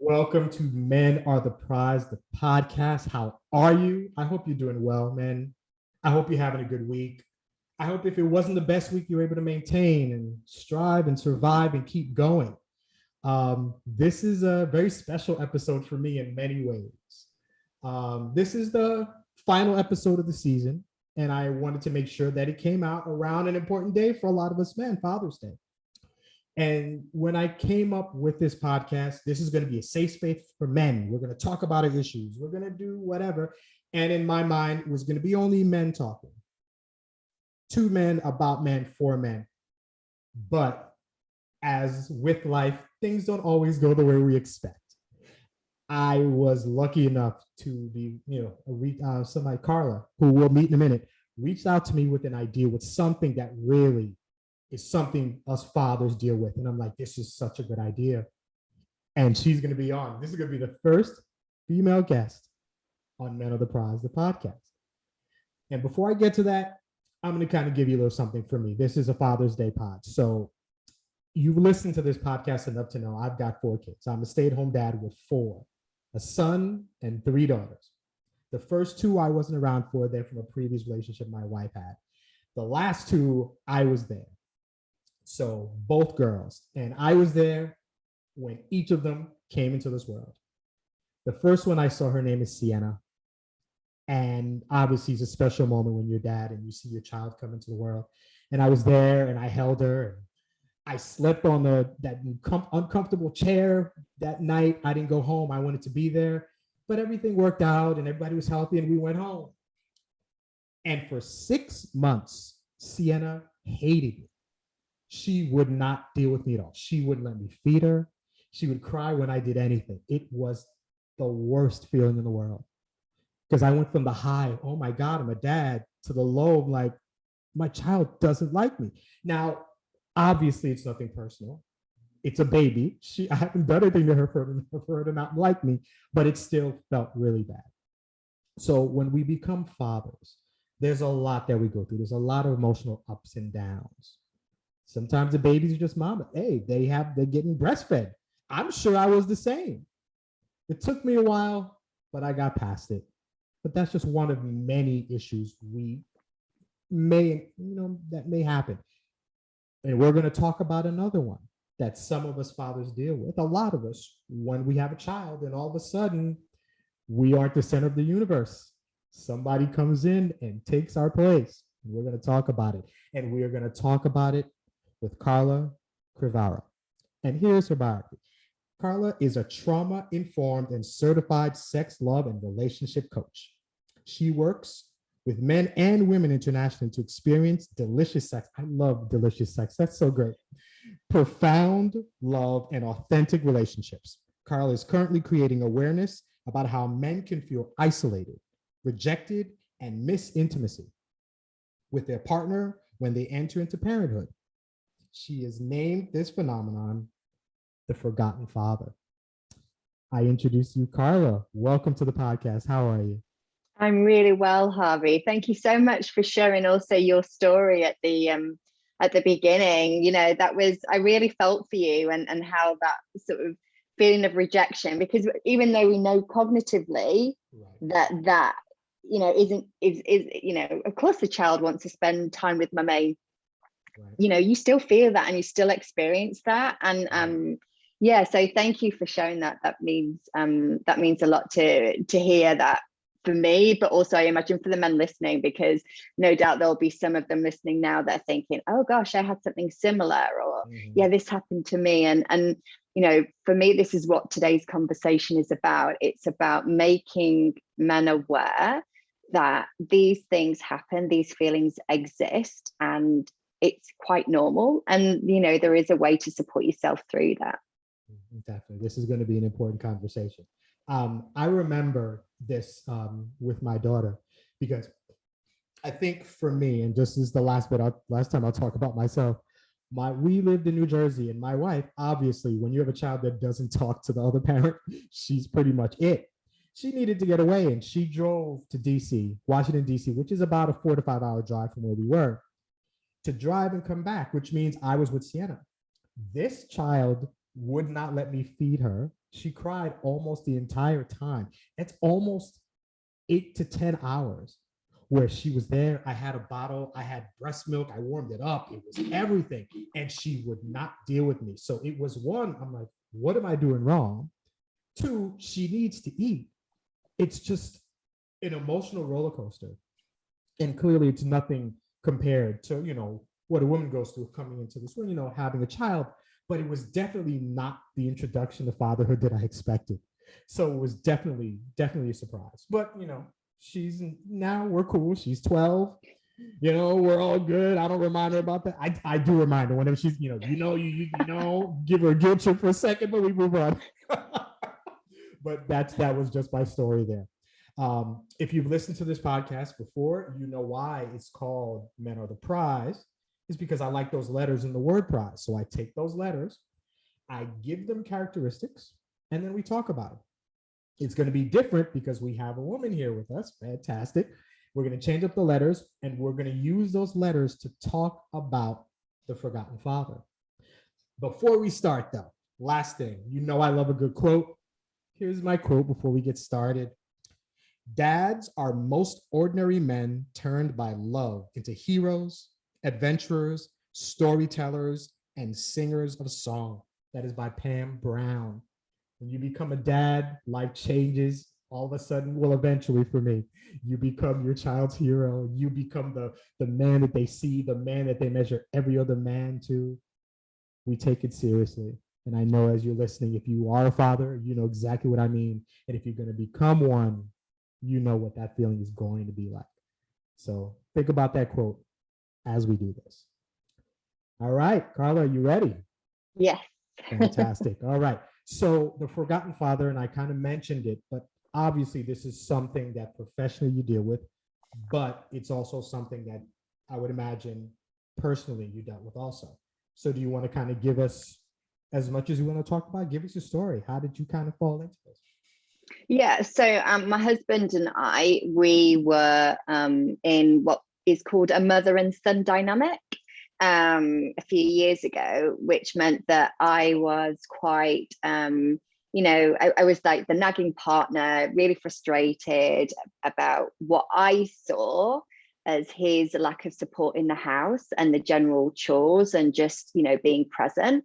Welcome to Men Are the Prize, the podcast. How are you? I hope you're doing well, man. I hope you're having a good week. I hope if it wasn't the best week, you're able to maintain and strive and survive and keep going. This is a very special episode for me in many ways. This is the final episode of the season, and I wanted to make sure that it came out around an important day for a lot of us men, Father's Day. And when I came up with this podcast, this is going to be a safe space for men. We're going to talk about our issues. We're going to do whatever. And in my mind, it was going to be only men talking. Two men about men for men. But as with life, things don't always go the way we expect. I was lucky enough to be, somebody, Carla, who we'll meet in a minute, reached out to me with an idea, with something that really is something us fathers deal with. And I'm like, this is such a good idea. And she's going to be on. This is going to be the first female guest on Men of the Prize, the podcast. And before I get to that, I'm going to kind of give you a little something for me. This is a Father's Day pod. So you've listened to this podcast enough to know I've got 4 kids. I'm a stay-at-home dad with 4, a son and 3 daughters. The first 2 I wasn't around for. They're from a previous relationship my wife had. The last 2, I was there. So both girls. And I was there when each of them came into this world. The first one I saw, her name is Sienna. And obviously it's a special moment when you're dad and you see your child come into the world. And I was there and I held her. And I slept on that uncomfortable chair that night. I didn't go home. I wanted to be there. But everything worked out and everybody was healthy and we went home. And for 6 months, Sienna hated me. She would not deal with me at all. She wouldn't let me feed her. She would cry when I did anything. It was the worst feeling in the world. Because I went from the high, oh my God, I'm a dad, to the low, like, my child doesn't like me. Now, obviously, it's nothing personal. It's a baby. I haven't done anything to her for her to not like me, but it still felt really bad. So when we become fathers, there's a lot that we go through. There's a lot of emotional ups and downs. Sometimes the babies are just mama. Hey, they're getting breastfed. I'm sure I was the same. It took me a while, but I got past it. But that's just one of many issues that may happen. And we're going to talk about another one that some of us fathers deal with, a lot of us, when we have a child and all of a sudden we aren't the center of the universe. Somebody comes in and takes our place. And we're going to talk about it. And we are going to talk about it with Carla Crivaro. And here's her biography. Carla is a trauma-informed and certified sex, love, and relationship coach. She works with men and women internationally to experience delicious sex. I love delicious sex. That's so great. Profound love and authentic relationships. Carla is currently creating awareness about how men can feel isolated, rejected, and miss intimacy with their partner when they enter into parenthood. She has named this phenomenon the forgotten father. I introduce you, Carla. Welcome to the podcast. How are you? I'm really well, Harvey. Thank you so much for sharing also your story at the beginning. You know, I really felt for you and how that sort of feeling of rejection, because even though we know cognitively that of course the child wants to spend time with mummy. Right. You still feel that and you still experience that. And so thank you for sharing that. That means a lot to hear that for me, but also I imagine for the men listening, because no doubt there'll be some of them listening now that are thinking, oh gosh, I had something similar, or this happened to me. And for me, this is what today's conversation is about. It's about making men aware that these things happen, these feelings exist, and it's quite normal. And, there is a way to support yourself through that. Definitely. This is going to be an important conversation. I remember this with my daughter, because I think for me, and just as the last time I'll talk about myself, we lived in New Jersey, and my wife, obviously, when you have a child that doesn't talk to the other parent, she's pretty much it. She needed to get away, and she drove to DC, Washington, DC, which is about a 4 to 5 hour drive from where we were, to drive and come back, which means I was with Sienna. This child would not let me feed her. She cried almost the entire time. It's almost 8 to 10 hours where she was there. I had a bottle, I had breast milk, I warmed it up, it was everything. And she would not deal with me. So it was one, I'm like, what am I doing wrong? Two, she needs to eat. It's just an emotional roller coaster. And clearly it's nothing compared to, what a woman goes through coming into this world, having a child. But it was definitely not the introduction to fatherhood that I expected. So it was definitely a surprise. But she's now, we're cool. She's 12. We're all good. I don't remind her about that. I do remind her whenever she's, you give her a guilt trip for a second, but we move on. But that was just my story there. If you've listened to this podcast before, you know why it's called Men Are the Prize. Is because I like those letters in the word prize. So I take those letters, I give them characteristics, and then we talk about it. It's going to be different because we have a woman here with us. Fantastic. We're going to change up the letters, and we're going to use those letters to talk about the forgotten father. Before we start, though, last thing, I love a good quote. Here's my quote before we get started. Dads are most ordinary men turned by love into heroes, adventurers, storytellers, and singers of song. That is by Pam Brown. When you become a dad, life changes. All of a sudden, well, eventually for me, you become your child's hero. You become the man that they see, the man that they measure every other man to. We take it seriously. And I know as you're listening, if you are a father, you know exactly what I mean. And if you're going to become one, you know what that feeling is going to be like. So think about that quote as we do this. All right, Carla, are you ready? Yes. Fantastic. All right. So the forgotten father, and I kind of mentioned it, but obviously this is something that professionally you deal with, but it's also something that I would imagine personally you dealt with also. So do you want to kind of give us, as much as you want to talk about, give us your story. How did you kind of fall into this? Yeah, so my husband and we were in what is called a mother and son dynamic a few years ago, which meant that I was quite, I was like the nagging partner, really frustrated about what I saw as his lack of support in the house and the general chores and just, being present.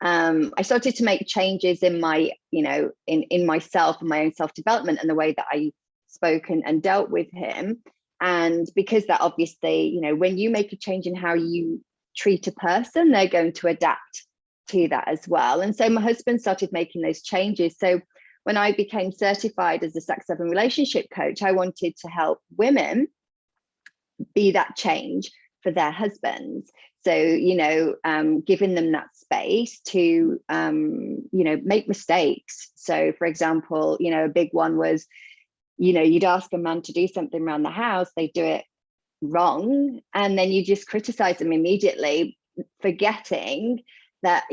I started to make changes in my, in myself and my own self-development and the way that I spoke and dealt with him. And because that obviously, when you make a change in how you treat a person, they're going to adapt to that as well. And so my husband started making those changes. So when I became certified as a sex, love, and relationship coach, I wanted to help women be that change for their husbands. So, giving them that space to, make mistakes. So, for example, a big one was, you'd ask a man to do something around the house, they do it wrong, and then you just criticize them immediately, forgetting that,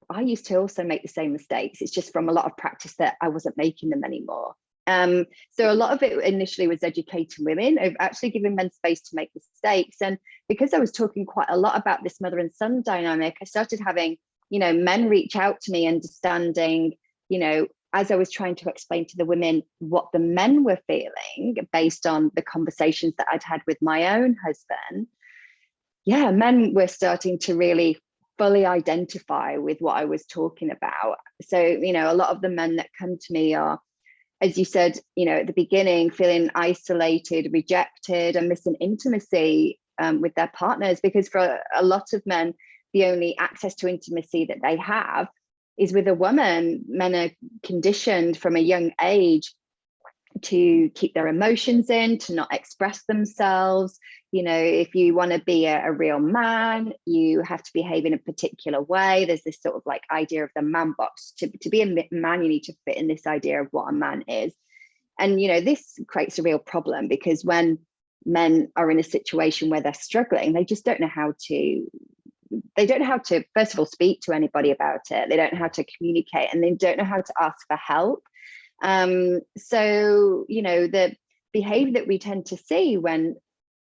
I used to also make the same mistakes. It's just from a lot of practice that I wasn't making them anymore. So a lot of it initially was educating women, of actually giving men space to make mistakes. And because I was talking quite a lot about this mother and son dynamic, I started having, men reach out to me, understanding, as I was trying to explain to the women what the men were feeling based on the conversations that I'd had with my own husband. Yeah, men were starting to really fully identify with what I was talking about. So, a lot of the men that come to me are, as you said, at the beginning, feeling isolated, rejected, and missing intimacy with their partners, because for a lot of men, the only access to intimacy that they have is with a woman. Men are conditioned from a young age to keep their emotions in, to not express themselves. If you want to be a real man, you have to behave in a particular way. There's this sort of like idea of the man box. To be a man, you need to fit in this idea of what a man is. And, this creates a real problem, because when men are in a situation where they're struggling, they just don't know how to, first of all, speak to anybody about it. They don't know how to communicate, and they don't know how to ask for help. So, the behavior that we tend to see when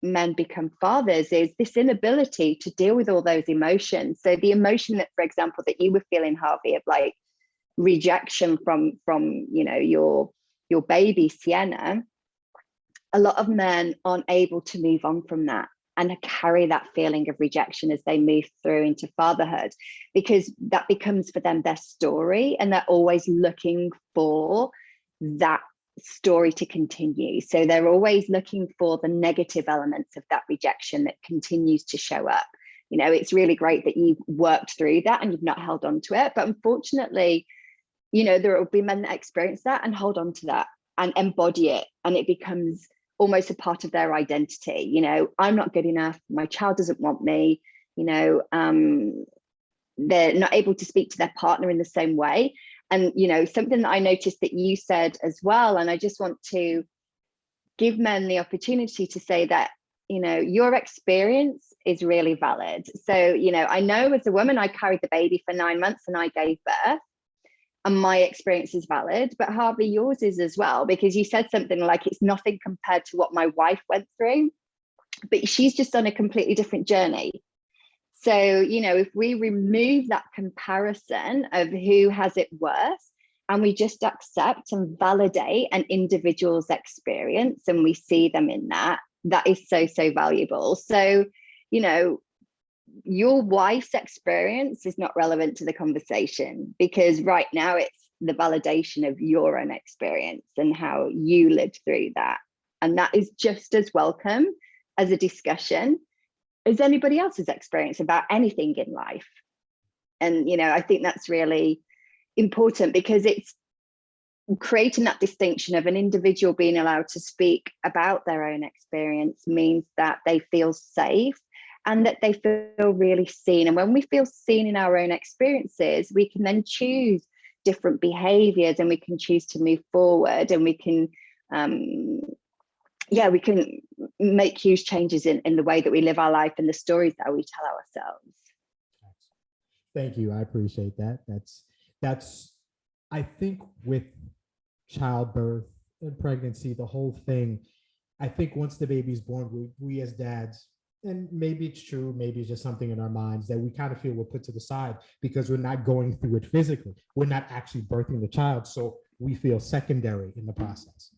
men become fathers is this inability to deal with all those emotions. So the emotion that, for example, that you were feeling, Harvey, of like rejection from your baby Sienna, a lot of men aren't able to move on from that and carry that feeling of rejection as they move through into fatherhood, because that becomes for them their story, and they're always looking for that story to continue. So they're always looking for the negative elements of that rejection that continues to show up. It's really great that you've worked through that and you've not held on to it, but unfortunately, there will be men that experience that and hold on to that and embody it, and it becomes almost a part of their identity. I'm not good enough, my child doesn't want me. They're not able to speak to their partner in the same way. And something that I noticed that you said as well, and I just want to give men the opportunity to say that your experience is really valid. So I know as a woman, I carried the baby for 9 months and I gave birth, and my experience is valid, but Harvey, yours is as well, because you said something like, it's nothing compared to what my wife went through, but she's just on a completely different journey. So, if we remove that comparison of who has it worse, and we just accept and validate an individual's experience, and we see them in that is so, so valuable. So, your wife's experience is not relevant to the conversation, because right now it's the validation of your own experience and how you lived through that. And that is just as welcome as a discussion as anybody else's experience about anything in life. And, I think that's really important, because it's creating that distinction of an individual being allowed to speak about their own experience means that they feel safe and that they feel really seen. And when we feel seen in our own experiences, we can then choose different behaviors, and we can choose to move forward, and we can we can make huge changes in the way that we live our life and the stories that we tell ourselves. Thank you. I appreciate that. That's I think with childbirth and pregnancy, the whole thing, I think once the baby's born, we as dads, and maybe it's true, maybe it's just something in our minds that we kind of feel we're put to the side because we're not going through it physically. We're not actually birthing the child. So we feel secondary in the process.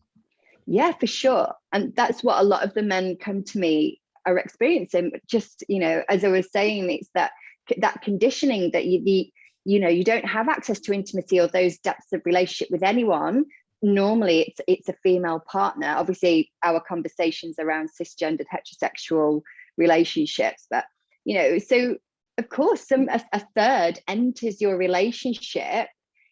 Yeah, for sure. And that's what a lot of the men come to me are experiencing. Just, as I was saying, it's that conditioning that you don't have access to intimacy or those depths of relationship with anyone. Normally it's a female partner. Obviously our conversations around cisgendered heterosexual relationships, but so of course a third enters your relationship,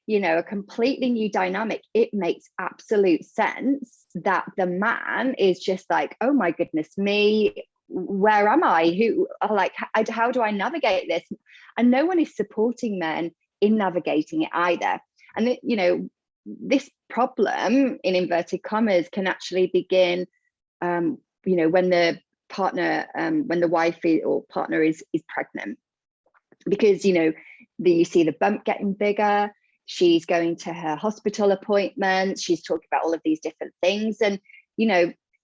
a completely new dynamic. It makes absolute sense that the man is just like, oh my goodness me, where am I? How do I navigate this? And no one is supporting men in navigating it either. And this problem, in inverted commas, can actually begin when the partner, when the wife or partner is pregnant, because you see the bump getting bigger. She's going to her hospital appointments, she's talking about all of these different things, and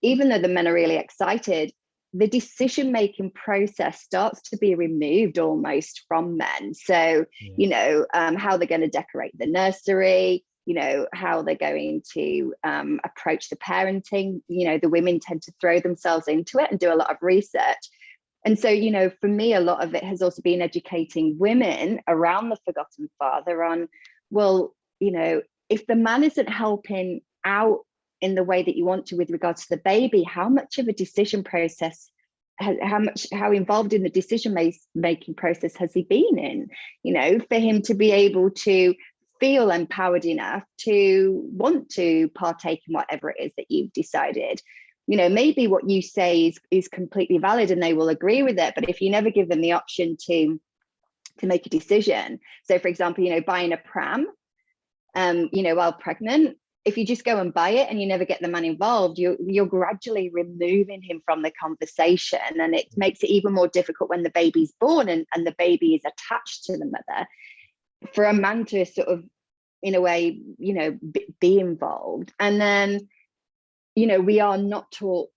even though the men are really excited, the decision-making process starts to be removed almost from men. So how they're going to decorate the nursery, how they're going to approach the parenting. The women tend to throw themselves into it and do a lot of research. And so, for me, a lot of it has also been educating women around the forgotten father on, well, if the man isn't helping out in the way that you want to with regards to the baby, how much of a decision process, how involved in the decision making process has he been in, for him to be able to feel empowered enough to want to partake in whatever it is that you've decided. Maybe what you say is completely valid and they will agree with it, but if you never give them the option to make a decision, so for example, buying a pram, while pregnant, if you just go and buy it and you never get the man involved, you're gradually removing him from the conversation, and it makes it even more difficult when the baby's born and the baby is attached to the mother, for a man to sort of, in a way, be involved. And then we are not taught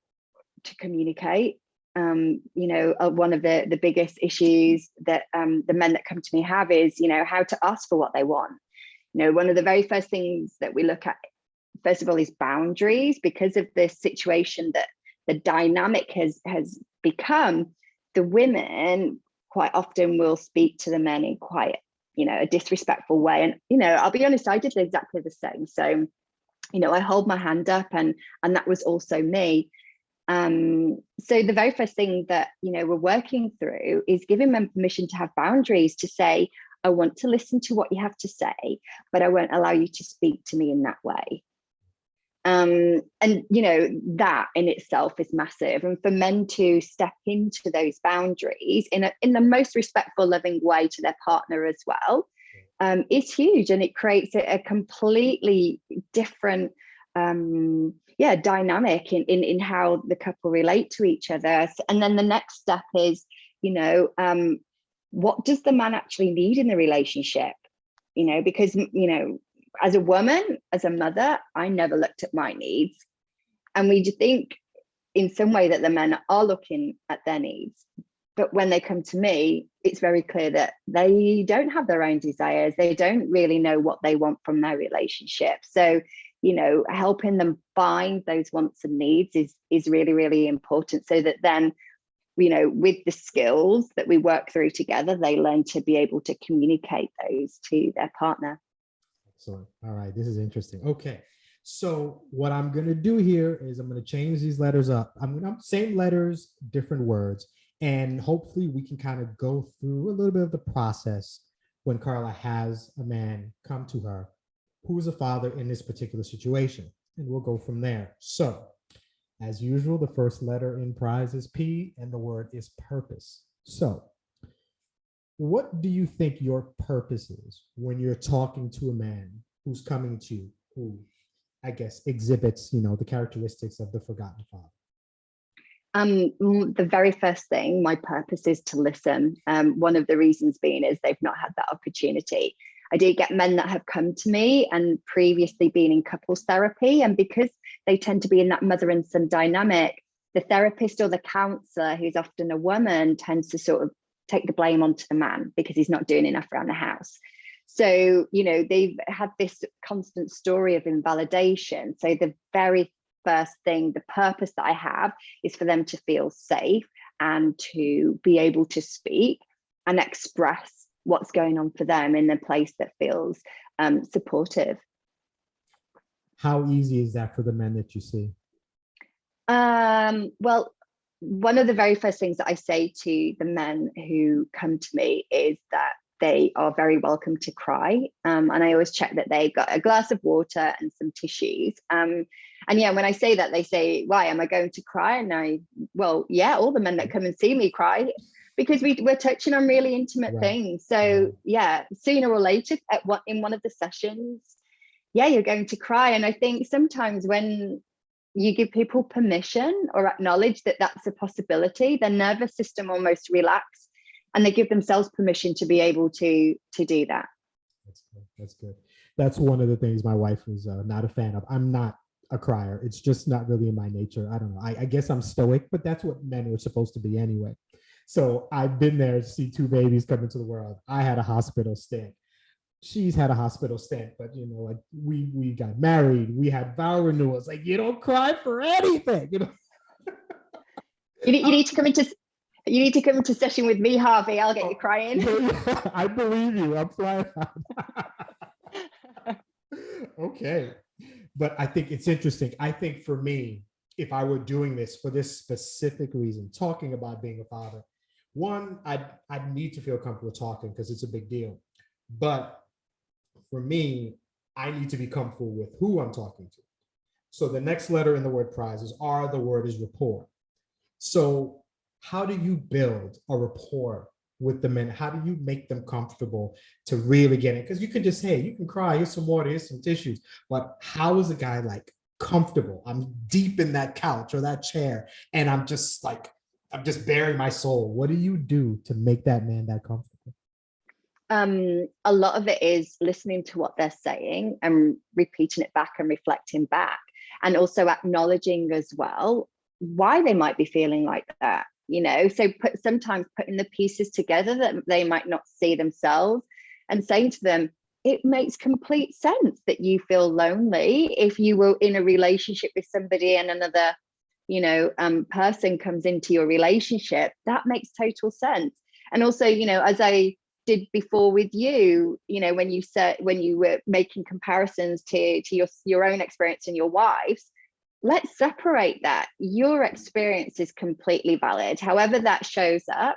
to communicate one of the biggest issues that the men that come to me have is, how to ask for what they want. One of the very first things that we look at, first of all, is boundaries, because of the situation that the dynamic has become. The women quite often will speak to the men in quite, a disrespectful way. And, I'll be honest, I did exactly the same. So, I hold my hand up, and that was also me. So the very first thing that, we're working through is giving men permission to have boundaries, to say, I want to listen to what you have to say, but I won't allow you to speak to me in that way. And that in itself is massive. And for men to step into those boundaries in the most respectful, loving way to their partner as well, is huge. And it creates a completely different dynamic in how the couple relate to each other. And then the next step is, what does the man actually need in the relationship? Because, as a woman, as a mother, I never looked at my needs. And we just think in some way that the men are looking at their needs. But when they come to me, it's very clear that they don't have their own desires. They don't really know what they want from their relationship. So, helping them find those wants and needs is really, really important, so that then, with the skills that we work through together, they learn to be able to communicate those to their partner. Excellent. All right. This is interesting. Okay. So what I'm going to do here is I'm going to change these letters up. I'm going to same letters, different words. And hopefully we can kind of go through a little bit of the process when Carla has a man come to her who is a father in this particular situation. And we'll go from there. So as usual, the first letter in P.R.I.Z.E is P, and the word is purpose. So what do you think your purpose is when you're talking to a man who's coming to you, who I guess exhibits, the characteristics of the forgotten father? The very first thing, my purpose is to listen. One of the reasons being is they've not had that opportunity. I do get men that have come to me and previously been in couples therapy, and because they tend to be in that mother and son dynamic, the therapist or the counselor, who's often a woman, tends to sort of take the blame onto the man because he's not doing enough around the house. So, they've had this constant story of invalidation. So the very first thing, the purpose that I have, is for them to feel safe and to be able to speak and express what's going on for them in a place that feels supportive. How easy is that for the men that you see? Well, one of the very first things that I say to the men who come to me is that they are very welcome to cry. And I always check that they got a glass of water and some tissues. And when I say that, they say, why, am I going to cry? And all the men that come and see me cry, because we're touching on really intimate things. So sooner or later in one of the sessions, you're going to cry. And I think sometimes when you give people permission or acknowledge that that's a possibility, their nervous system almost relax, and they give themselves permission to be able to do that. That's good. That's good. That's one of the things my wife is not a fan of. I'm not a crier. It's just not really in my nature. I don't know. I guess I'm stoic, but that's what men were supposed to be anyway. So I've been there to see two babies come into the world. I had a hospital stint. She's had a hospital stint, but we got married. We had vow renewals. Like, you don't cry for anything. You need to come into session with me, Harvey. I'll get you crying. I believe you. I'm flying out. Okay. But I think it's interesting. I think for me, if I were doing this for this specific reason, talking about being a father, one, I'd need to feel comfortable talking because it's a big deal. But for me, I need to be comfortable with who I'm talking to. So the next letter in the word P.R.I.Z.E is R, the word is rapport. So how do you build a rapport with the men? How do you make them comfortable to really get it? Because you can just, hey, you can cry, here's some water, here's some tissues. But how is a guy like comfortable? I'm deep in that couch or that chair, and I'm just bearing my soul. What do you do to make that man that comfortable? A lot of it is listening to what they're saying and repeating it back and reflecting back, and also acknowledging as well why they might be feeling like that. So sometimes putting the pieces together that they might not see themselves, and saying to them, it makes complete sense that you feel lonely if you were in a relationship with somebody and another person comes into your relationship. That makes total sense. And also, as I did before with you, when you were making comparisons to your own experience and your wife's, let's separate that. Your experience is completely valid. However that shows up,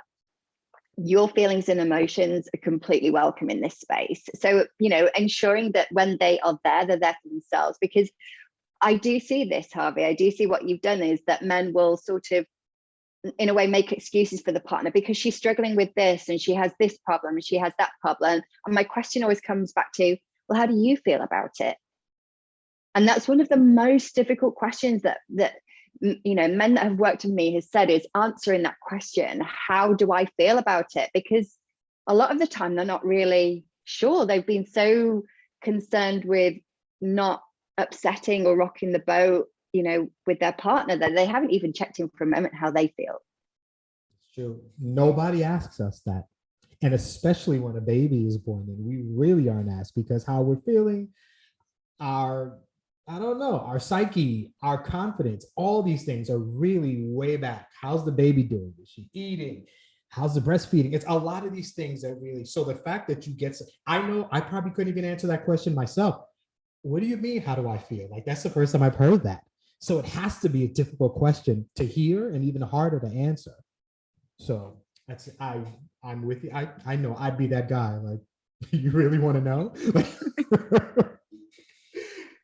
your feelings and emotions are completely welcome in this space. So, ensuring that when they are there, they're there for themselves. Because I do see this, Harvey, I do see what you've done is that men will sort of, in a way, make excuses for the partner because she's struggling with this and she has this problem and she has that problem. And my question always comes back to, well, how do you feel about it? And that's one of the most difficult questions that men that have worked with me has said, is answering that question. How do I feel about it? Because a lot of the time they're not really sure. They've been so concerned with not upsetting or rocking the boat, with their partner, that they haven't even checked in for a moment how they feel. It's true. Nobody asks us that. And especially when a baby is born, and we really aren't asked, because how we're feeling, our psyche, our confidence, all these things are really way back. How's the baby doing? Is she eating? How's the breastfeeding? It's a lot of these things that really, so the fact that you get, I know I probably couldn't even answer that question myself. What do you mean? How do I feel? Like, that's the first time I've heard that. So it has to be a difficult question to hear and even harder to answer. So I'm with you. I know I'd be that guy. Like, you really want to know?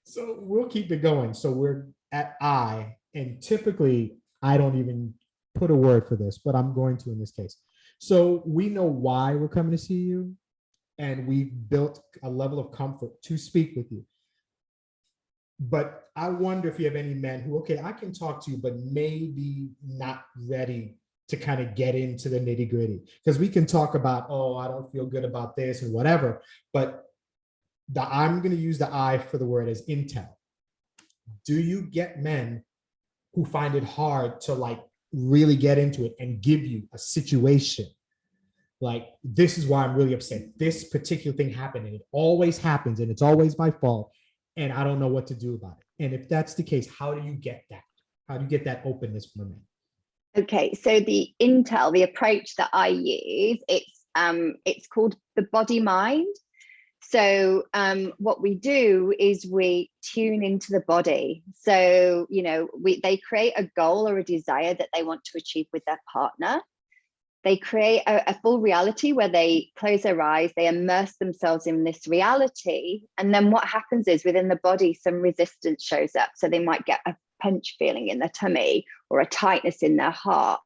So we'll keep it going. So we're at I, and typically I don't even put a word for this, but I'm going to in this case. So we know why we're coming to see you, and we've built a level of comfort to speak with you. But I wonder if you have any men who, okay, I can talk to you, but maybe not ready to kind of get into the nitty gritty. Because we can talk about, oh, I don't feel good about this and whatever, but I'm going to use the I for the word as intel. Do you get men who find it hard to like really get into it and give you a situation? Like, this is why I'm really upset. This particular thing happened, and it always happens, and it's always my fault, and I don't know what to do about it. And if that's the case, how do you get that? How do you get that openness from a man? Okay, so the intel, the approach that I use, it's called the body mind. So what we do is we tune into the body. So, they create a goal or a desire that they want to achieve with their partner. They create a full reality where they close their eyes, they immerse themselves in this reality. And then what happens is, within the body, some resistance shows up. So they might get a punch feeling in their tummy or a tightness in their heart.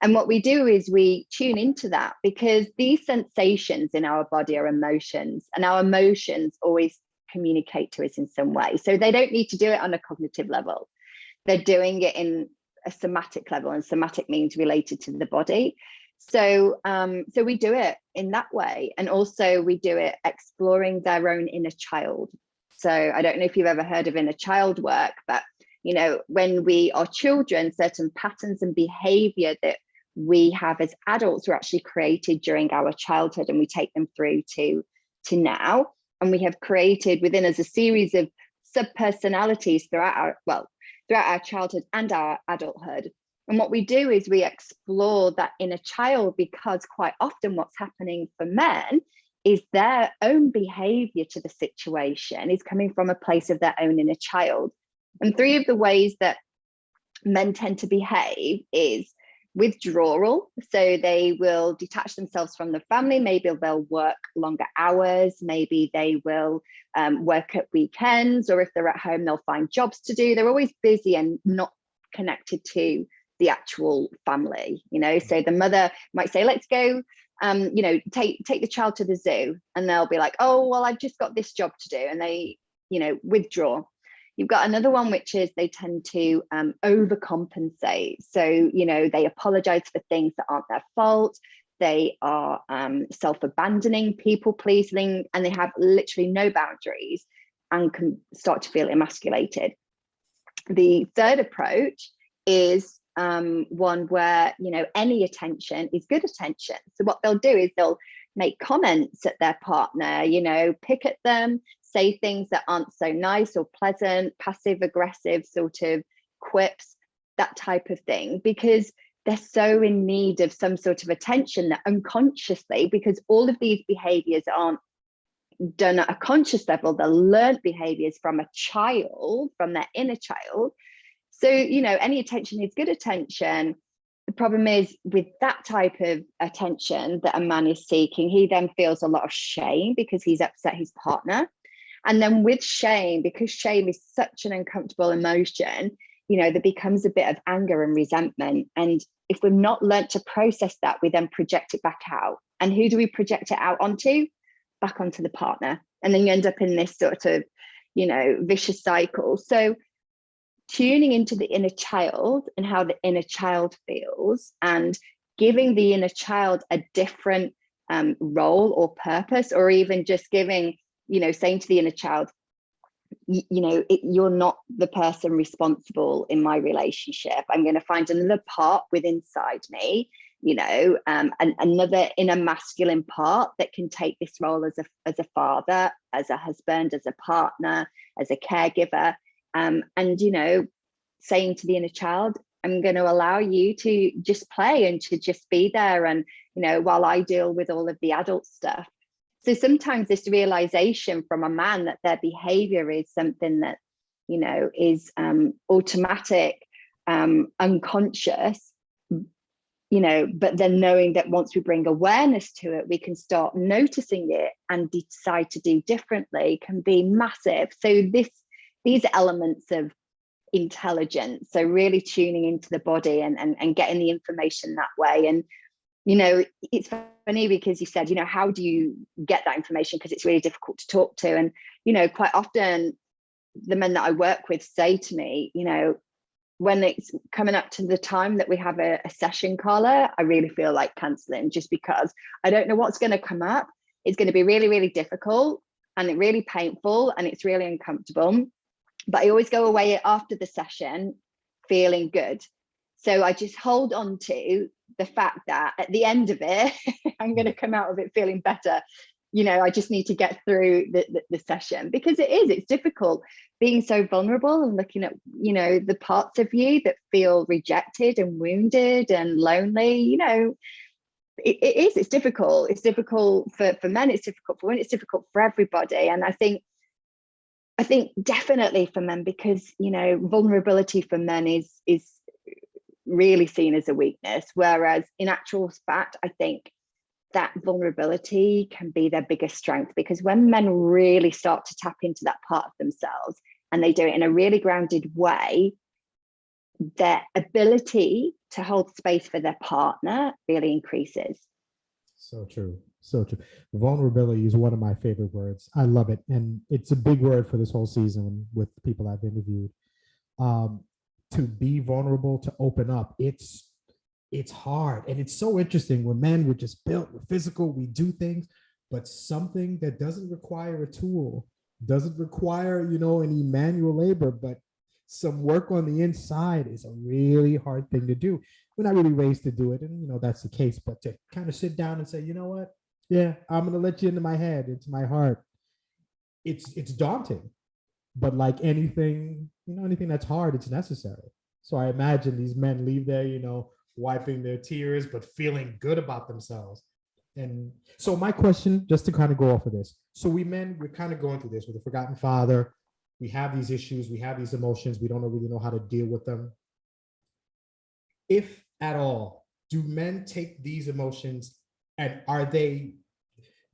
And what we do is we tune into that, because these sensations in our body are emotions, and our emotions always communicate to us in some way. So they don't need to do it on a cognitive level. They're doing it in a somatic level, and somatic means related to the body. So we do it in that way. And also we do it exploring their own inner child. So I don't know if you've ever heard of inner child work, but when we are children, certain patterns and behavior that we have as adults were actually created during our childhood, and we take them through to now. And we have created within us a series of subpersonalities throughout our childhood and our adulthood. And what we do is we explore that inner child, because quite often what's happening for men is their own behavior to the situation is coming from a place of their own inner child. And three of the ways that men tend to behave is withdrawal. So they will detach themselves from the family. Maybe they'll work longer hours. Maybe they will work at weekends, or if they're at home, they'll find jobs to do. They're always busy and not connected to the actual family. So the mother might say, let's go, take the child to the zoo. And they'll be like, oh, well, I've just got this job to do. And they, withdraw. You've got another one, which is they tend to overcompensate. So, they apologize for things that aren't their fault. They are self-abandoning, people pleasing, and they have literally no boundaries and can start to feel emasculated. The third approach is one where, you know, any attention is good attention. So what they'll do is they'll make comments at their partner, you know, pick at them, say things that aren't so nice or pleasant, passive aggressive sort of quips, that type of thing, because they're so in need of some sort of attention that unconsciously, because all of these behaviors aren't done at a conscious level, they're learned behaviors from a child, from their inner child. So, you know, any attention is good attention. The problem is with that type of attention that a man is seeking, he then feels a lot of shame because he's upset his partner. And then with shame, because shame is such an uncomfortable emotion, you know, there becomes a bit of anger and resentment. And if we're not learnt to process that, we then project it back out. And who do we project it out onto? Back onto the partner. And then you end up in this sort of, you know, vicious cycle. So tuning into the inner child and how the inner child feels, and giving the inner child a different role or purpose, or even just giving, you know, saying to the inner child, you know, you're not the person responsible in my relationship. I'm going to find another part within inside me, you know, another inner masculine part that can take this role as a father, as a husband, as a partner, as a caregiver. And, you know, saying to the inner child, I'm going to allow you to just play and to just be there. And, you know, while I deal with all of the adult stuff. So sometimes this realization from a man that their behavior is something that, you know, is automatic, unconscious, you know, but then knowing that once we bring awareness to it, we can start noticing it and decide to do differently, can be massive. So these elements of intelligence, so really tuning into the body and getting the information that way. And, you know, it's funny because you said, you know, how do you get that information? Because it's really difficult to talk to. And, you know, quite often the men that I work with say to me, you know, when it's coming up to the time that we have a session, Carla, I really feel like cancelling, just because I don't know what's going to come up. It's going to be really, really difficult and really painful and it's really uncomfortable. But I always go away after the session feeling good. So I just hold on to the fact that at the end of it, I'm going to come out of it feeling better. You know, I just need to get through the session, because it's difficult being so vulnerable and looking at, you know, the parts of you that feel rejected and wounded and lonely. You know, it's difficult. It's difficult for men. It's difficult for women. It's difficult for everybody. And I think definitely for men, because, you know, vulnerability for men is really seen as a weakness, whereas in actual fact, I think that vulnerability can be their biggest strength, because when men really start to tap into that part of themselves and they do it in a really grounded way, their ability to hold space for their partner really increases. So true. So true. Vulnerability is one of my favorite words. I love it. And it's a big word for this whole season with people I've interviewed. To be vulnerable, to open up, it's hard. And it's so interesting. When men, we're just built, we're physical, we do things, but something that doesn't require a tool, doesn't require, you know, any manual labor, but some work on the inside is a really hard thing to do. We're not really raised to do it. And, you know, that's the case, but to kind of sit down and say, you know what? Yeah, I'm going to let you into my head, into my heart. It's daunting, but like anything, you know, anything that's hard, it's necessary. So I imagine these men leave there, you know, wiping their tears, but feeling good about themselves. And so my question, just to kind of go off of this. So we're kind of going through this with a forgotten father. We have these issues, we have these emotions, we don't really know how to deal with them. If at all, do men take these emotions and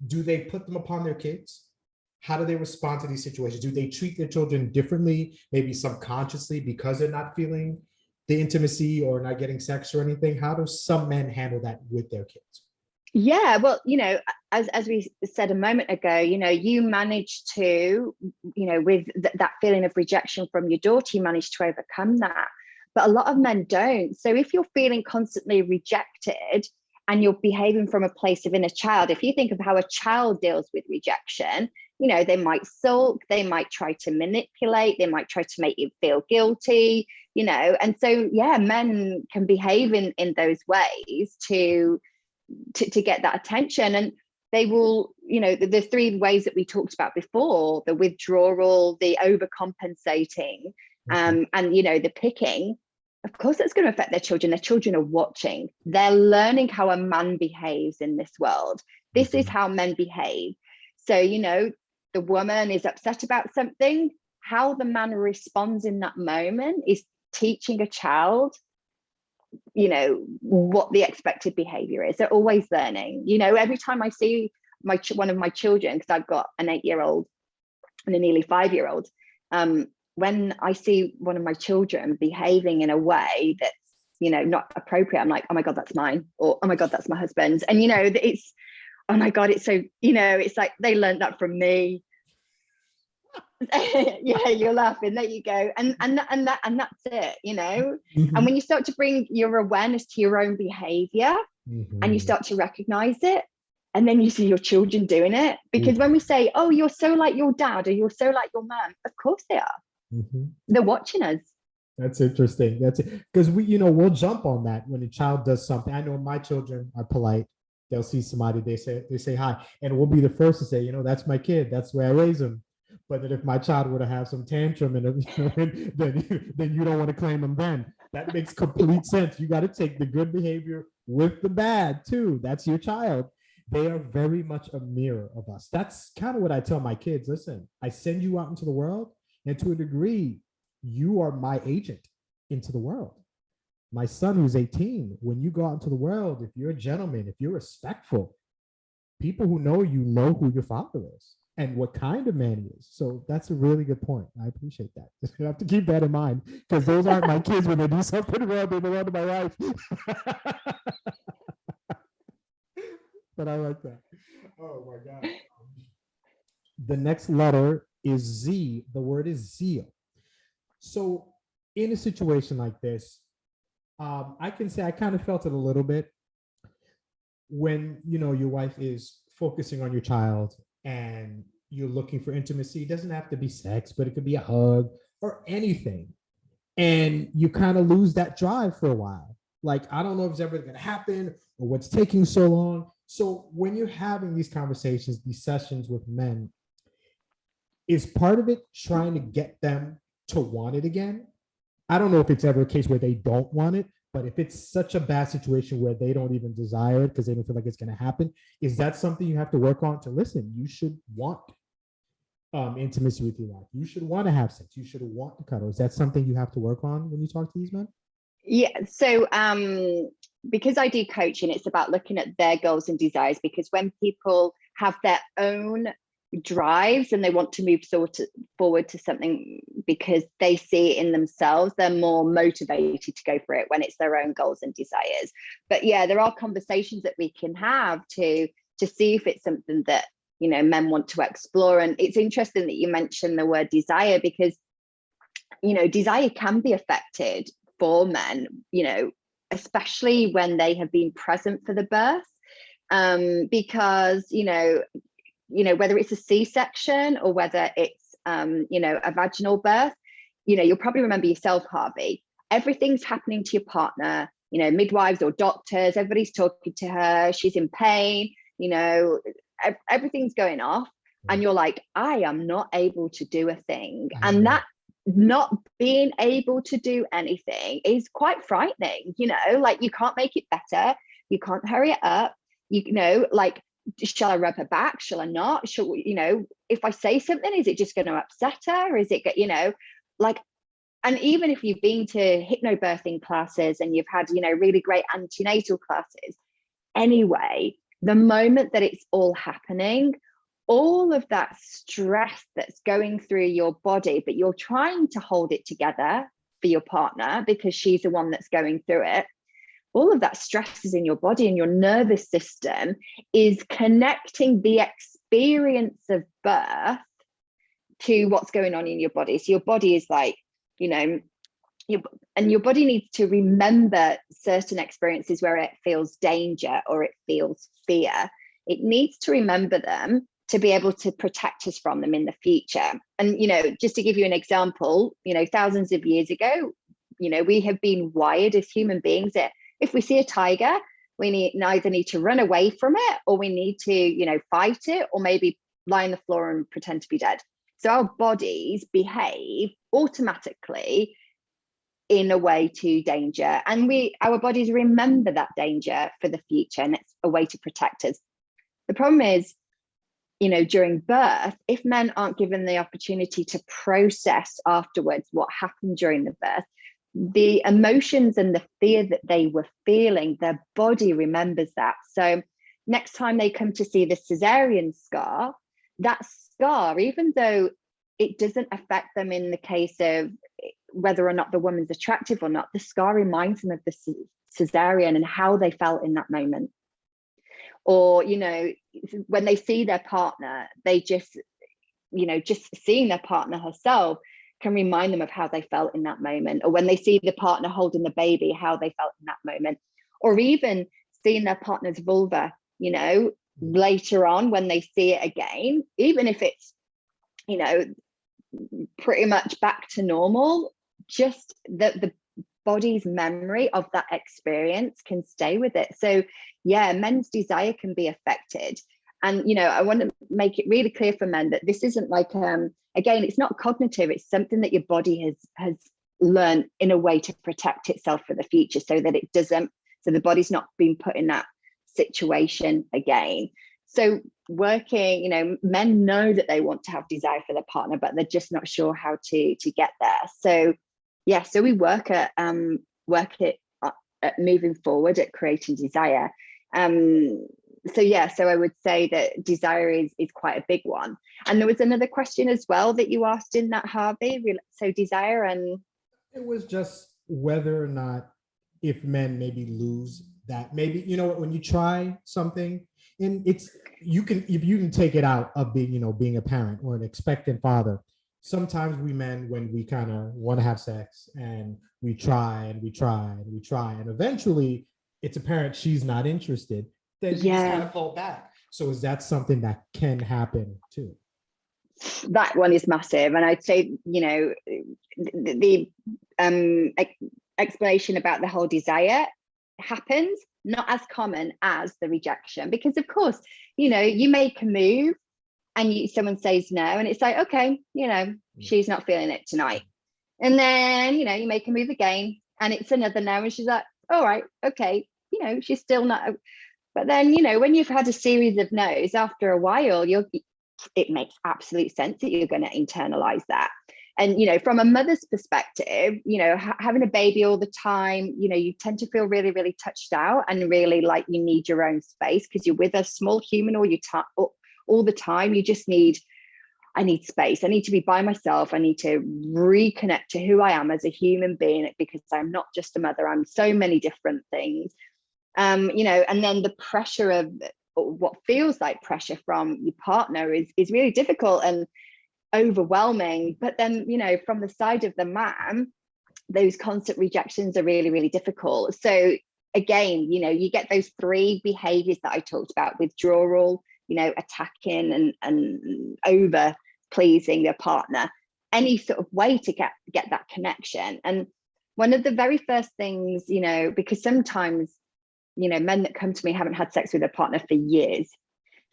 do they put them upon their kids? How do they respond to these situations? Do they treat their children differently, maybe subconsciously, because they're not feeling the intimacy or not getting sex or anything? How do some men handle that with their kids? Yeah, well, you know, as we said a moment ago, you know, you managed to, you know, with that feeling of rejection from your daughter, you managed to overcome that. But a lot of men don't. So if you're feeling constantly rejected and you're behaving from a place of inner child, if you think of how a child deals with rejection, they might sulk, they might try to manipulate, they might try to make you feel guilty, and so men can behave in those ways to get that attention. And they will, the three ways that we talked about before, the withdrawal, the overcompensating, and the picking. Of course that's going to affect their children. Their children are watching, they're learning how a man behaves in this world. This is how men behave. So the woman is upset about something, how the man responds in that moment is teaching a child what the expected behavior is. They're always learning. Every time I see one of my children, because I've got an 8-year-old and a nearly 5-year-old, when I see one of my children behaving in a way that's not appropriate, I'm like, oh my God, that's mine, or oh my God, that's my husband's. And it's, oh my God, it's so, it's like they learned that from me. Yeah, you're laughing, there you go. And that's it. And when you start to bring your awareness to your own behavior, and you start to recognize it, and then you see your children doing it, because when we say, oh, you're so like your dad, or you're so like your mom, of course they are. They're watching us. That's interesting. That's it. Because we'll jump on that when a child does something. I know my children are polite. They'll see somebody, they say hi, and we'll be the first to say, that's my kid, that's the way I raise him. But then if my child were to have some tantrum, and then you don't want to claim them. Then that makes complete sense. You got to take the good behavior with the bad too. That's your child. They are very much a mirror of us. That's kind of what I tell my kids. Listen, I send you out into the world, and to a degree, you are my agent into the world. My son, who's 18, when you go out into the world, if you're a gentleman, if you're respectful, people who know you know who your father is and what kind of man he is. So that's a really good point. I appreciate that. You have to keep that in mind, because those aren't my kids when they do something wrong in the world of my life. But I like that. Oh my God. The next letter is Z. The word is zeal. So in a situation like this, I can say I kind of felt it a little bit when your wife is focusing on your child and you're looking for intimacy. It doesn't have to be sex, but it could be a hug or anything, and you kind of lose that drive for a while. Like, I don't know if it's ever going to happen or what's taking so long. So when you're having these conversations, these sessions with men, is part of it trying to get them to want it again? I don't know if it's ever a case where they don't want it, but if it's such a bad situation where they don't even desire it because they don't feel like it's going to happen, is that something you have to work on? To listen, you should want intimacy with your wife. You should want to have sex. You should want to cuddle. Is that something you have to work on when you talk to these men? Yeah. So because I do coaching, it's about looking at their goals and desires, because when people have their own drives and they want to move forward to something because they see it in themselves, they're more motivated to go for it when it's their own goals and desires. But yeah, there are conversations that we can have to see if it's something that men want to explore. And it's interesting that you mentioned the word desire, because desire can be affected for men, especially when they have been present for the birth, because whether it's a C-section or whether it's a vaginal birth, you'll probably remember yourself, Harvey. Everything's happening to your partner, midwives or doctors, everybody's talking to her, she's in pain, everything's going off, and you're like, I am not able to do a thing. And that not being able to do anything is quite frightening. Like, you can't make it better, you can't hurry it up, like, shall I rub her back? Shall I not? If I say something, is it just going to upset her? Is it, like, and even if you've been to hypnobirthing classes and you've had, really great antenatal classes, anyway, the moment that it's all happening, all of that stress that's going through your body, but you're trying to hold it together for your partner because she's the one that's going through it. All of that stress is in your body, and your nervous system is connecting the experience of birth to what's going on in your body. So your body is like, your body needs to remember certain experiences where it feels danger or it feels fear. It needs to remember them to be able to protect us from them in the future. And, just to give you an example, thousands of years ago, we have been wired as human beings that if we see a tiger, we either need to run away from it, or we need to, fight it, or maybe lie on the floor and pretend to be dead. So our bodies behave automatically in a way to danger, and our bodies remember that danger for the future, and it's a way to protect us. The problem is, during birth, if men aren't given the opportunity to process afterwards what happened during the birth, the emotions and the fear that they were feeling, their body remembers that. So next time they come to see the cesarean scar, that scar, even though it doesn't affect them in the case of whether or not the woman's attractive or not, the scar reminds them of the cesarean and how they felt in that moment. Or, when they see their partner, they just seeing their partner herself can remind them of how they felt in that moment. Or when they see the partner holding the baby, how they felt in that moment. Or even seeing their partner's vulva, later on when they see it again, even if it's, pretty much back to normal, just the body's memory of that experience can stay with it. So yeah, men's desire can be affected. And, I want to make it really clear for men that this isn't like, again, it's not cognitive. It's something that your body has learned in a way to protect itself for the future, so that it doesn't, so the body's not being put in that situation again. So working, men know that they want to have desire for their partner, but they're just not sure how to get there. So yeah, so we work at moving forward at creating desire. So I would say that desire is quite a big one. And there was another question as well that you asked in that, Harvey. So desire, and it was just whether or not, if men maybe lose that, maybe, when you try something, and if you can take it out of being a parent or an expectant father. Sometimes we men, when we kind of want to have sex and we try and we try and we try, and eventually it's apparent she's not interested, then you just kind of fall back. So is that something that can happen too? That one is massive. And I'd say, the explanation about the whole desire happens not as common as the rejection, because of course, you make a move and someone says no, and it's like, okay, she's not feeling it tonight. And then, you make a move again and it's another no, and she's like, all right, okay, she's still not. But then, when you've had a series of no's, after a while, it makes absolute sense that you're going to internalize that. And, from a mother's perspective, having a baby all the time, you tend to feel really, really touched out and really like you need your own space, because you're with a small human all the time. You just I need space. I need to be by myself. I need to reconnect to who I am as a human being, because I'm not just a mother. I'm so many different things. And then the pressure of what feels like pressure from your partner is really difficult and overwhelming. But then, from the side of the man, those constant rejections are really, really difficult. So again, you get those three behaviors that I talked about: withdrawal, attacking, and over pleasing their partner, any sort of way to get that connection. And one of the very first things, because sometimes, men that come to me haven't had sex with their partner for years.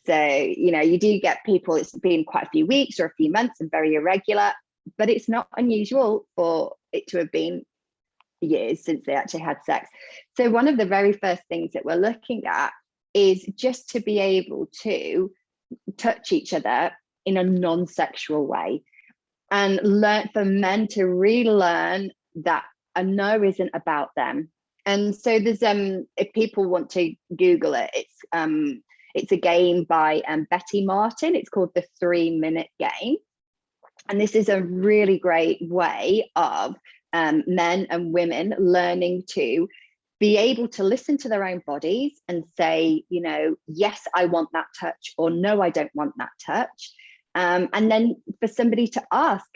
So, you do get people, it's been quite a few weeks or a few months and very irregular, but it's not unusual for it to have been years since they actually had sex. So one of the very first things that we're looking at is just to be able to touch each other in a non-sexual way, and learn for men to relearn that a no isn't about them. And so there's if people want to Google it, it's a game by Betty Martin. It's called the 3-minute game. And this is a really great way of men and women learning to be able to listen to their own bodies and say, yes, I want that touch, or no, I don't want that touch. And then for somebody to ask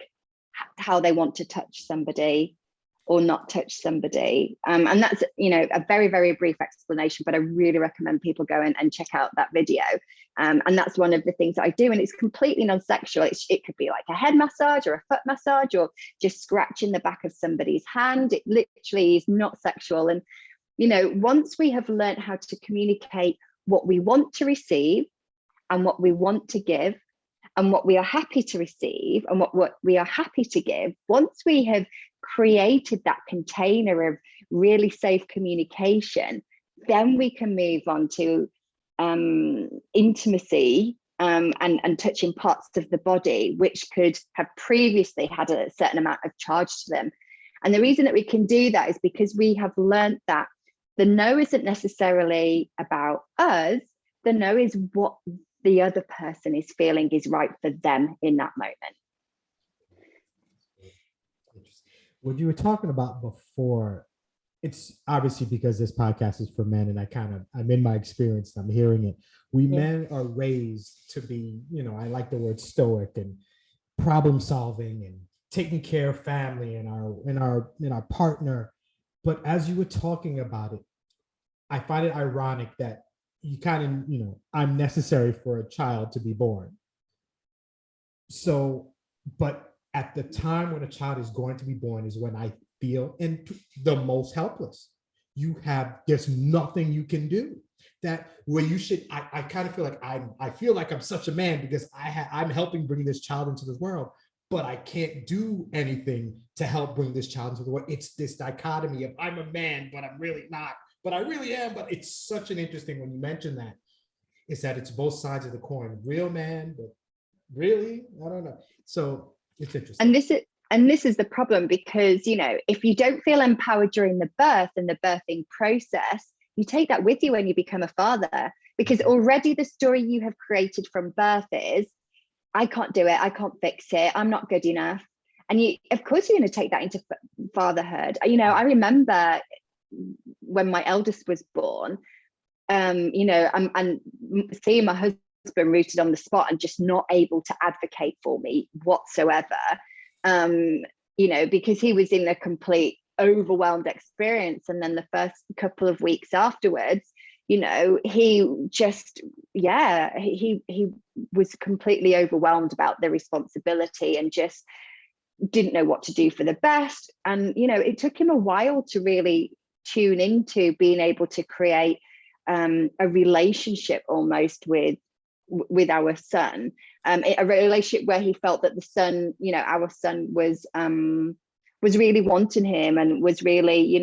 how they want to touch somebody. or not touch somebody. And that's, a very, very brief explanation, but I really recommend people go and check out that video. And that's one of the things that I do. And it's completely non-sexual. It could be like a head massage or a foot massage or just scratching the back of somebody's hand. It literally is not sexual. And, once we have learned how to communicate what we want to receive and what we want to give and what we are happy to receive and what we are happy to give, once we have created that container of really safe communication, then we can move on to intimacy and touching parts of the body which could have previously had a certain amount of charge to them. And the reason that we can do that is because we have learned that the no isn't necessarily about us. The no is what the other person is feeling is right for them in that moment. What you were talking about before, it's obviously because this podcast is for men, and I'm in my experience, I'm hearing it. We men are raised to be, I like the word stoic and problem solving and taking care of family and our partner. But as you were talking about it, I find it ironic that you I'm necessary for a child to be born. So, but at the time when a child is going to be born is when I feel the most helpless. There's nothing you can do that where you should, I kind of feel like I feel like I'm such a man because I'm helping bring this child into the world, but I can't do anything to help bring this child into the world. It's this dichotomy of I'm a man, but I'm really not, but I really am. But it's such an interesting, when you mention that, is that it's both sides of the coin. Real man, but really, I don't know. So it's interesting. And this is the problem, because, if you don't feel empowered during the birth and the birthing process, you take that with you when you become a father, because already the story you have created from birth is, I can't do it, I can't fix it, I'm not good enough. And of course you're going to take that into fatherhood. I remember when my eldest was born, and seeing my husband rooted on the spot and just not able to advocate for me whatsoever, because he was in a complete overwhelmed experience. And then the first couple of weeks afterwards, he just, he was completely overwhelmed about the responsibility and just didn't know what to do for the best. And, it took him a while to really tune into being able to create a relationship almost with our son, a relationship where he felt that the son, our son was really wanting him and was really,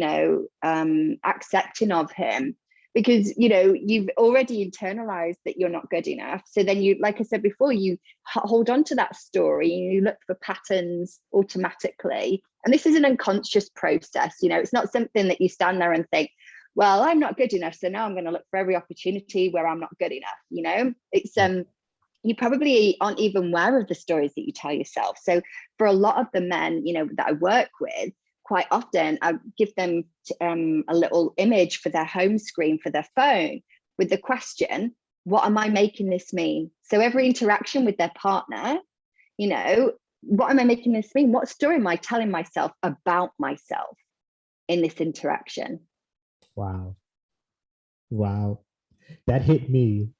accepting of him, because, you've already internalized that you're not good enough. So then you, like I said before, you hold on to that story and you look for patterns automatically. And this is an unconscious process. It's not something that you stand there and think, well, I'm not good enough, so now I'm going to look for every opportunity where I'm not good enough. It's you probably aren't even aware of the stories that you tell yourself. So for a lot of the men, that I work with, quite often I give them a little image for their home screen for their phone with the question, what am I making this mean? So every interaction with their partner, what am I making this mean? What story am I telling myself about myself in this interaction? Wow. That hit me.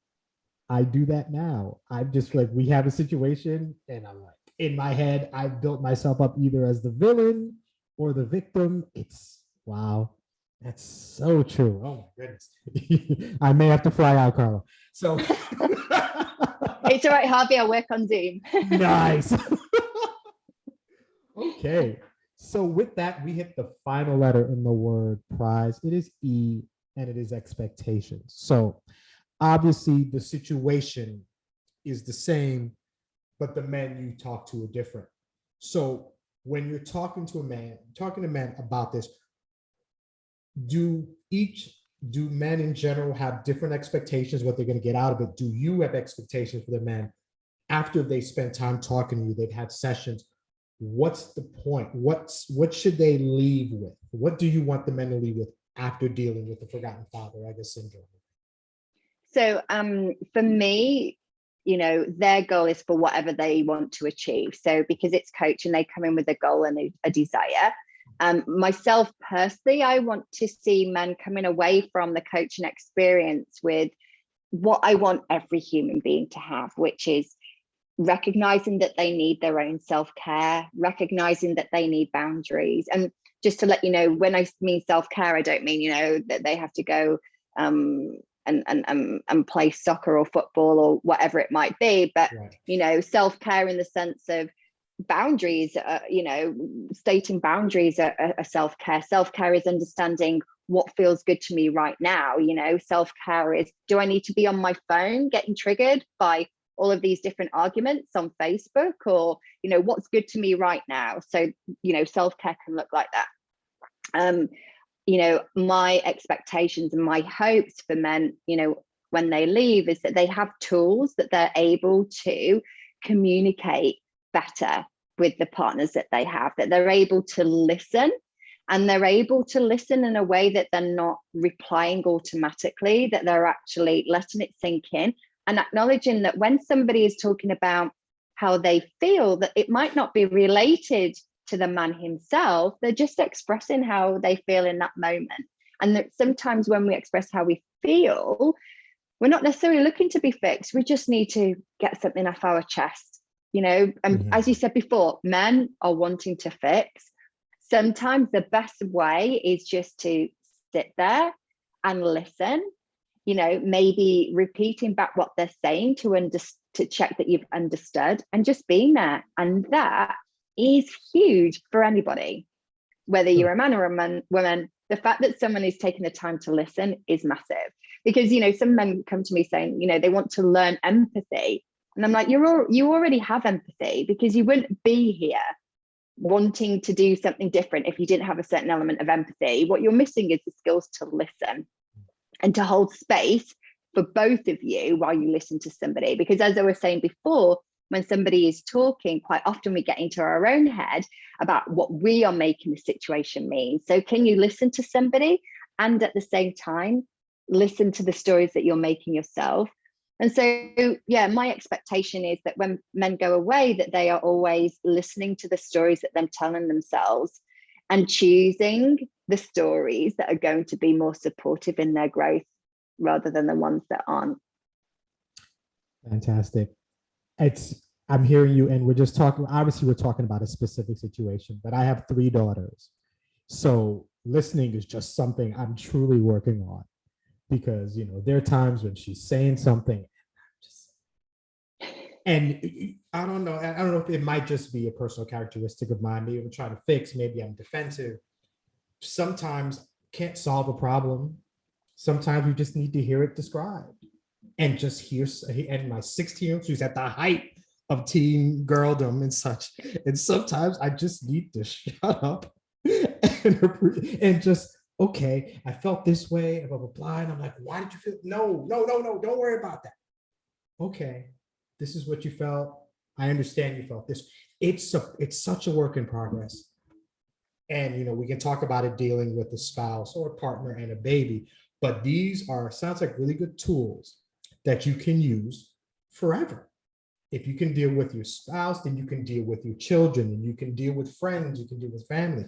I do that now. I'm just like, we have a situation and I'm like, in my head, I've built myself up either as the villain or the victim. It's wow. That's so true. Oh my goodness. I may have to fly out, Carla. So it's all right, Harvey. I'll work on Zoom. Nice. Okay. So with that, we hit the final letter in the word prize. It is E, and it is expectations. So obviously the situation is the same, but the men you talk to are different. So when you're talking to men about this, do men in general have different expectations, what they're going to get out of it? Do you have expectations for the men after they spend time talking to you, they've had sessions? What's the point? What should they leave with? What do you want the men to leave with after dealing with the forgotten father, I guess, syndrome? So for me, their goal is for whatever they want to achieve. So because it's coach and they come in with a goal and a desire, Myself personally, I want to see men coming away from the coaching experience with what I want every human being to have, which is recognizing that they need their own self-care, recognizing that they need boundaries. And just to let you know, when I mean self-care, I don't mean, you know, that they have to go and play soccer or football or whatever it might be, but right. You know, self-care in the sense of boundaries, you know, stating boundaries are self-care. Self-care is understanding what feels good to me right now. You know, self-care is, do I need to be on my phone getting triggered by all of these different arguments on Facebook, or, you know, what's good to me right now? So, you know, self-care can look like that. You know, my expectations and my hopes for men, you know, when they leave, is that they have tools that they're able to communicate better with the partners that they have, that they're able to listen, and they're able to listen in a way that they're not replying automatically, that they're actually letting it sink in and acknowledging that when somebody is talking about how they feel, that it might not be related to the man himself, they're just expressing how they feel in that moment. And that sometimes when we express how we feel, we're not necessarily looking to be fixed, we just need to get something off our chest, you know. And as you said before, men are wanting to fix. Sometimes the best way is just to sit there and listen, you know, maybe repeating back what they're saying to check that you've understood, and just being there. And that is huge for anybody, whether you're a man or a woman. The fact that someone is taking the time to listen is massive, because, you know, some men come to me saying, you know, they want to learn empathy. And I'm like, you already have empathy, because you wouldn't be here wanting to do something different if you didn't have a certain element of empathy. What you're missing is the skills to listen and to hold space for both of you while you listen to somebody. Because as I was saying before, when somebody is talking, quite often we get into our own head about what we are making the situation mean. So can you listen to somebody and at the same time listen to the stories that you're making yourself? And so, yeah, my expectation is that when men go away, that they are always listening to the stories that they're telling themselves and choosing the stories that are going to be more supportive in their growth rather than the ones that aren't. Fantastic. I'm hearing you, and we're just talking, obviously we're talking about a specific situation, but I have 3 daughters. So listening is just something I'm truly working on, because, you know, there are times when she's saying something and I don't know if it might just be a personal characteristic of mine. Maybe I'm trying to fix, maybe I'm defensive. Sometimes can't solve a problem. Sometimes you just need to hear it described, and just hear. And my 16-year-old, she's at the height of teen girldom and such. And sometimes I just need to shut up and just, okay, I felt this way, blah, blah, blah. And I'm like, why did you feel? No, don't worry about that. Okay, this is what you felt. I understand you felt this. It's such a work in progress. And, you know, we can talk about it dealing with a spouse or a partner and a baby, but these sounds like really good tools that you can use forever. If you can deal with your spouse, then you can deal with your children, and you can deal with friends, you can deal with family.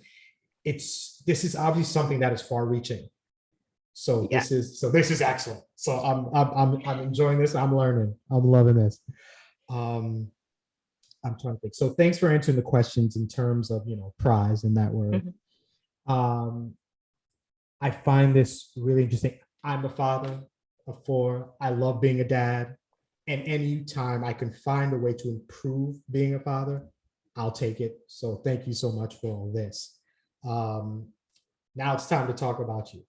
This is obviously something that is far reaching. So yeah. This is excellent. So I'm enjoying this. I'm learning. I'm loving this. I'm trying to think. So thanks for answering the questions in terms of, you know, prize and that word. Mm-hmm. I find this really interesting. I'm a father of 4. I love being a dad. And any time I can find a way to improve being a father, I'll take it. So thank you so much for all this. Now it's time to talk about you.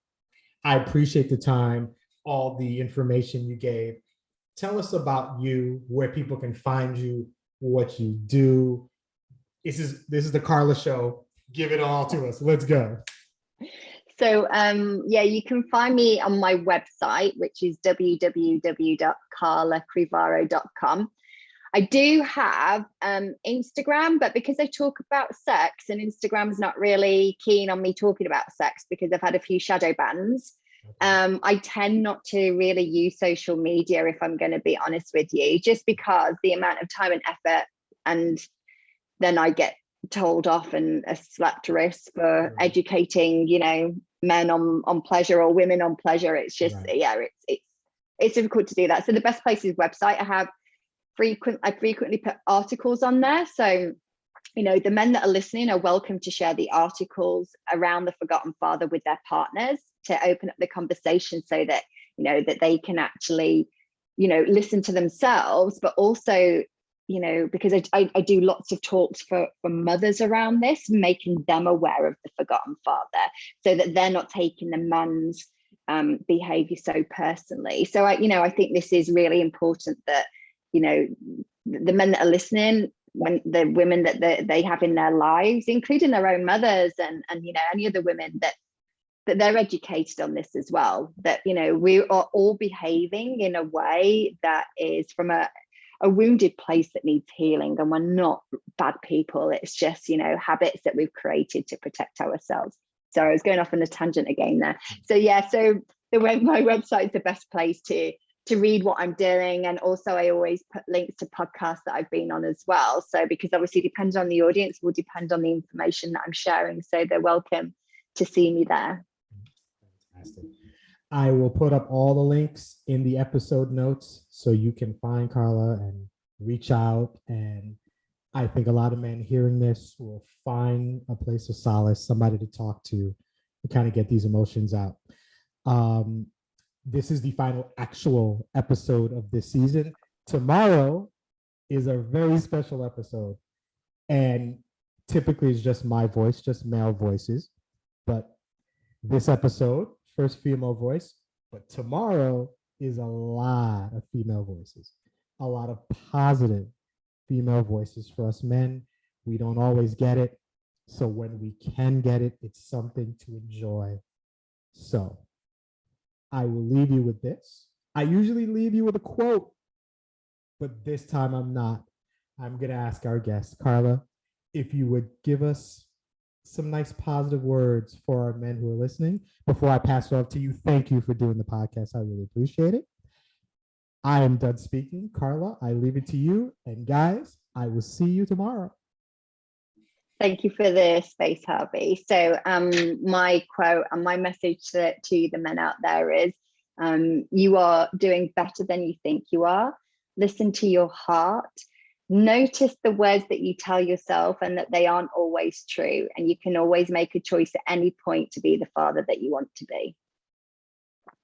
I appreciate the time, all the information you gave. Tell us about you, where people can find you, what you do. This is the Carla Show. Give it all to us. Let's go. So yeah, you can find me on my website, which is www.carlacrivaro.com. I do have Instagram, but because I talk about sex, and Instagram's not really keen on me talking about sex because I've had a few shadow bans, I tend not to really use social media, if I'm going to be honest with you, just because the amount of time and effort, and then I get told off and a slapped wrist for Right. educating, men on pleasure or women on pleasure. It's just, Right. yeah, it's difficult to do that. So the best place is website. I frequently put articles on there. So, the men that are listening are welcome to share the articles around the forgotten father with their partners to open up the conversation so that, that they can actually, listen to themselves, but also, because I do lots of talks for mothers around this, making them aware of the forgotten father so that they're not taking the man's behavior so personally. So I think this is really important that, the men that are listening, when the women that they have in their lives, including their own mothers and any other women, that they're educated on this as well, that we are all behaving in a way that is from a wounded place that needs healing, and we're not bad people. It's just habits that we've created to protect ourselves. So I was going off on a tangent again there. So my website is the best place to read what I'm doing. And also I always put links to podcasts that I've been on as well. So because obviously depends on the audience, will depend on the information that I'm sharing. So they're welcome to see me there. Fantastic. I will put up all the links in the episode notes so you can find Carla and reach out. And I think a lot of men hearing this will find a place of solace, somebody to talk to kind of get these emotions out. This is the final actual episode of this season. Tomorrow is a very special episode. And typically it's just my voice, just male voices. But this episode, first female voice, but tomorrow is a lot of female voices, a lot of positive female voices for us men. We don't always get it. So when we can get it, it's something to enjoy. So I will leave you with this. I usually leave you with a quote, but this time I'm not. I'm going to ask our guest, Carla, if you would give us some nice positive words for our men who are listening before I pass it off to you. Thank you for doing the podcast. I really appreciate it. I am done speaking. Carla, I leave it to you. And guys, I will see you tomorrow. Thank you for the space, Harvey. So my quote and my message to the men out there is, you are doing better than you think you are. Listen to your heart. Notice the words that you tell yourself and that they aren't always true. And you can always make a choice at any point to be the father that you want to be.